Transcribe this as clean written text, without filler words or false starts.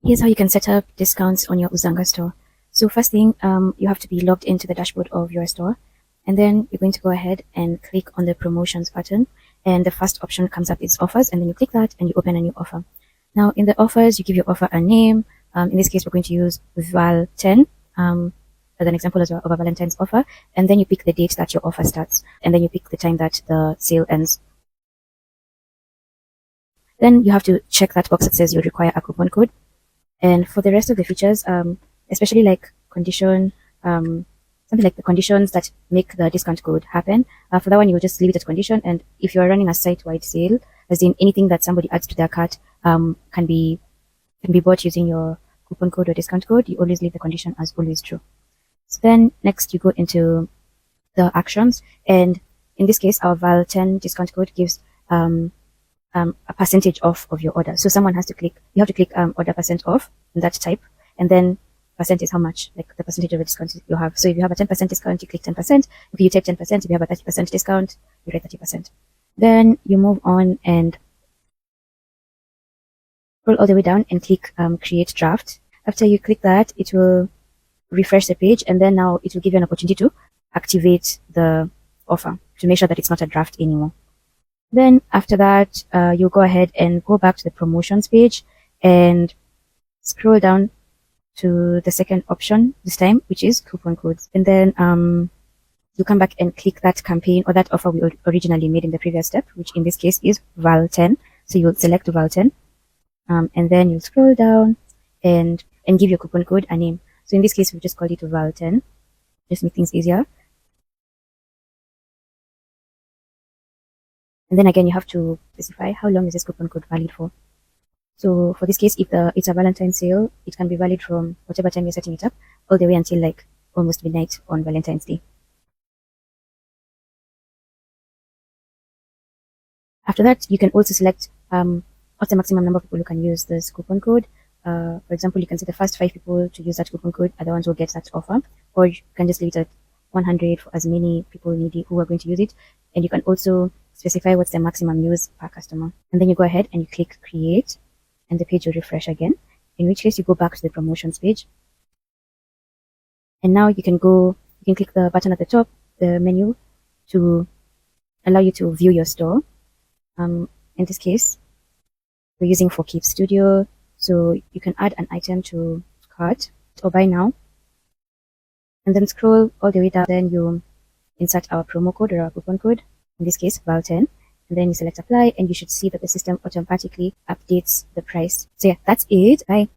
Here's how you can set up discounts on your Uzanga store. So first thing, you have to be logged into the dashboard of your store, and then you're going to go ahead and click on the promotions button, and the first option comes up is offers, and then you click that and you open a new offer. Now in the offers, you give your offer a name. In this case, we're going to use Val 10 as an example as well of a Valentine's offer, and then you pick the date that your offer starts, and then you pick the time that the sale ends. Then you have to check that box that says you require a coupon code. And for the rest of the features, especially like condition, something like the conditions that make the discount code happen, for that one, you'll just leave it as condition. And if you're running a site-wide sale, as in anything that somebody adds to their cart can be bought using your coupon code or discount code, you always leave the condition as always true. So then next you go into the actions, and in this case, our Val 10 discount code gives a percentage off of your order. So someone has to click, you have to click order percent off in that type, and then percent is how much, like the percentage of the discount you have. So if you have a 10% discount, you click 10%. If you take 10%, if you have a 30% discount, you write 30%. Then you move on and scroll all the way down and click create draft. After you click that, it will refresh the page, and then now it will give you an opportunity to activate the offer to make sure that it's not a draft anymore. Then after that, you'll go ahead and go back to the promotions page and scroll down to the second option this time, which is coupon codes. And then you'll come back and click that campaign or that offer we originally made in the previous step, which in this case is Val 10. So you'll select Val 10, and then you'll scroll down and give your coupon code a name. So in this case, we just called it Val 10, just make things easier. And then again, you have to specify how long is this coupon code valid for. So for this case, if it's a Valentine's sale, it can be valid from whatever time you're setting it up all the way until like almost midnight on Valentine's Day. After that, you can also select what's the maximum number of people who can use this coupon code. For example, you can say the first 5 people to use that coupon code are the ones who get that offer, or you can just leave it at 100 for as many people who are going to use it. And you can also specify what's the maximum use per customer. And then you go ahead and you click create, and the page will refresh again, in which case you go back to the promotions page. And now you can click the button at the top, the menu, to allow you to view your store. In this case, we're using for Keep Studio, so you can add an item to cart or buy now, and then scroll all the way down. Then you insert our promo code or our coupon code, in this case Val 10, and then you select apply, and you should see that the system automatically updates the price. So yeah, that's it. Bye.